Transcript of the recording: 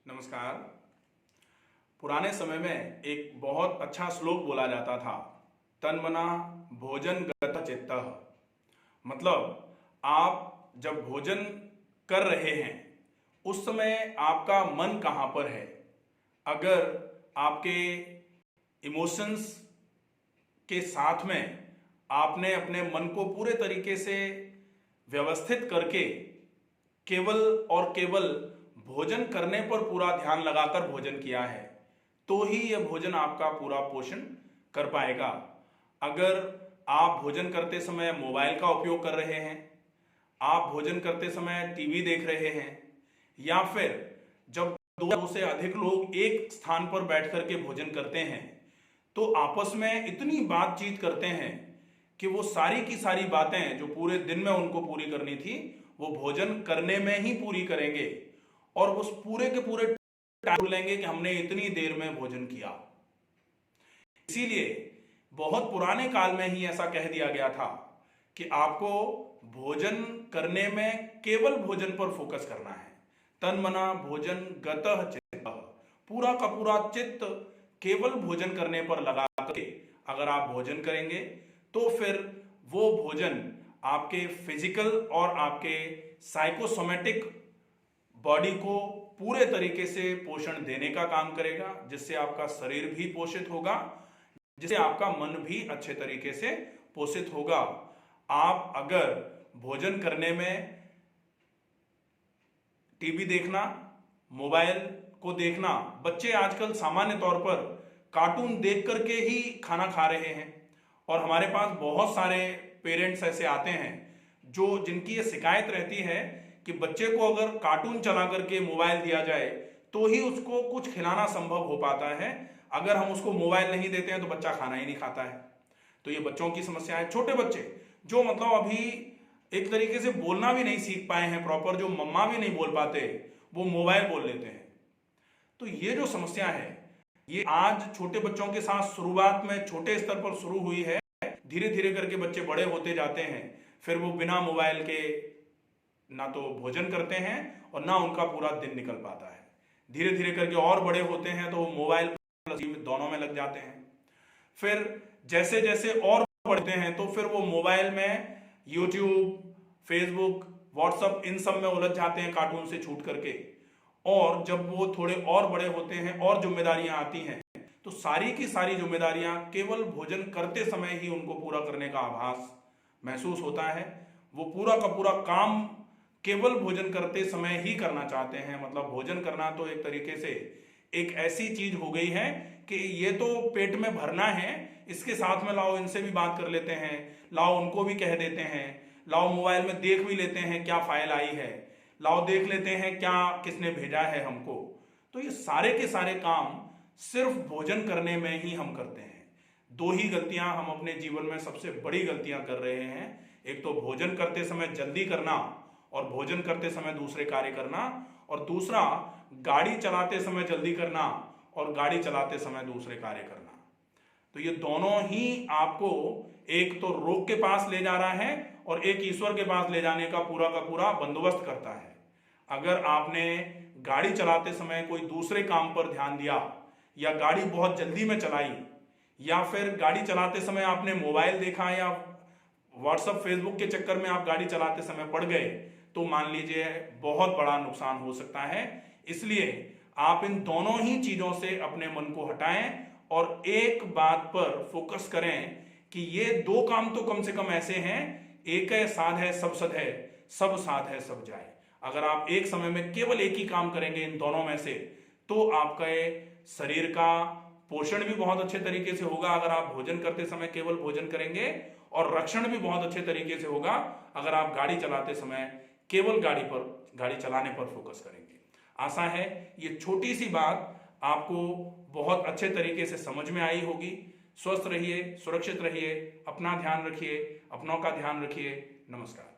नमस्कार। पुराने समय में एक बहुत अच्छा श्लोक बोला जाता था, तन मना भोजन गत चित्तः। मतलब आप जब भोजन कर रहे हैं उस समय आपका मन कहाँ पर है। अगर आपके इमोशंस के साथ में आपने अपने मन को पूरे तरीके से व्यवस्थित करके केवल और केवल भोजन करने पर पूरा ध्यान लगाकर भोजन किया है, तो ही यह भोजन आपका पूरा पोषण कर पाएगा। अगर आप भोजन करते समय मोबाइल का उपयोग कर रहे हैं, आप भोजन करते समय टीवी देख रहे हैं, या फिर जब दो से अधिक लोग एक स्थान पर बैठ करके भोजन करते हैं तो आपस में इतनी बातचीत करते हैं कि वो सारी की सारी बातें जो पूरे दिन में उनको पूरी करनी थी वो भोजन करने में ही पूरी करेंगे और उस पूरे के पूरे टाइम लेंगे कि हमने इतनी देर में भोजन किया। इसीलिए बहुत पुराने काल में ही ऐसा कह दिया गया था कि आपको भोजन करने में केवल भोजन पर फोकस करना है। तन मना भोजन गतः चित्तः, पूरा का पूरा चित्त केवल भोजन करने पर लगा करके अगर आप भोजन करेंगे तो फिर वो भोजन आपके फिजिकल और आपके साइकोसोमेटिक बॉडी को पूरे तरीके से पोषण देने का काम करेगा, जिससे आपका शरीर भी पोषित होगा, जिससे आपका मन भी अच्छे तरीके से पोषित होगा। आप अगर भोजन करने में टीवी देखना, मोबाइल को देखना, बच्चे आजकल सामान्य तौर पर कार्टून देख करके ही खाना खा रहे हैं और हमारे पास बहुत सारे पेरेंट्स ऐसे आते हैं जिनकी ये शिकायत रहती है कि बच्चे को अगर कार्टून चला करके मोबाइल दिया जाए तो ही उसको कुछ खिलाना संभव हो पाता है। अगर हम उसको मोबाइल नहीं देते हैं तो बच्चा खाना ही नहीं खाता है। तो ये बच्चों की समस्या है। छोटे बच्चे जो मतलब अभी एक तरीके से बोलना भी नहीं सीख पाए हैं प्रॉपर, जो मम्मा भी नहीं बोल पाते, वो मोबाइल बोल लेते हैं। तो ये जो समस्या है ये आज छोटे बच्चों के साथ शुरुआत में छोटे स्तर पर शुरू हुई है। धीरे धीरे करके बच्चे बड़े होते जाते हैं, फिर वो बिना मोबाइल के ना तो भोजन करते हैं और ना उनका पूरा दिन निकल पाता है। धीरे धीरे करके और बड़े होते हैं तो वो मोबाइल दोनों में लग जाते हैं। फिर जैसे जैसे और बढ़ते हैं तो फिर वो मोबाइल में यूट्यूब, फेसबुक, व्हाट्सएप इन सब में उलझ जाते हैं कार्टून से छूट करके। और जब वो थोड़े और बड़े होते हैं और जिम्मेदारियां आती हैं तो सारी की सारी जिम्मेदारियां केवल भोजन करते समय ही उनको पूरा करने का आभास महसूस होता है। वो पूरा का पूरा काम केवल भोजन करते समय ही करना चाहते हैं। मतलब भोजन करना तो एक तरीके से एक ऐसी चीज हो गई है कि ये तो पेट में भरना है, इसके साथ में लाओ इनसे भी बात कर लेते हैं, लाओ उनको भी कह देते हैं, लाओ मोबाइल में देख भी लेते हैं क्या फाइल आई है, लाओ देख लेते हैं क्या किसने भेजा है हमको। तो ये सारे के सारे काम सिर्फ भोजन करने में ही हम करते हैं। दो ही गलतियां हम अपने जीवन में सबसे बड़ी गलतियां कर रहे हैं। एक तो भोजन करते समय जल्दी करना और भोजन करते समय दूसरे कार्य करना, और दूसरा गाड़ी चलाते समय जल्दी करना और गाड़ी चलाते समय दूसरे कार्य करना। तो ये दोनों ही आपको एक तो रोग के पास ले जा रहा है और एक ईश्वर के पास ले जाने का पूरा बंदोबस्त करता है। अगर आपने गाड़ी चलाते समय कोई दूसरे काम पर ध्यान दिया या गाड़ी बहुत जल्दी में चलाई या फिर गाड़ी चलाते समय आपने मोबाइल देखा या व्हाट्सएप, फेसबुक के चक्कर में आप गाड़ी चलाते समय पड़ गए तो मान लीजिए बहुत बड़ा नुकसान हो सकता है। इसलिए आप इन दोनों ही चीजों से अपने मन को हटाएं और एक बात पर फोकस करें कि ये दो काम तो कम से कम ऐसे हैं, एक है साध है सब सद है, सब साध है सब जाए। अगर आप एक समय में केवल एक ही काम करेंगे इन दोनों में से तो आपके शरीर का पोषण भी बहुत अच्छे तरीके से होगा अगर आप भोजन करते समय केवल भोजन करेंगे, और रक्षण भी बहुत अच्छे तरीके से होगा अगर आप गाड़ी चलाते समय केवल गाड़ी चलाने पर फोकस करेंगे। आशा है ये छोटी सी बात आपको बहुत अच्छे तरीके से समझ में आई होगी। स्वस्थ रहिए, सुरक्षित रहिए, अपना ध्यान रखिए, अपनों का ध्यान रखिए। नमस्कार।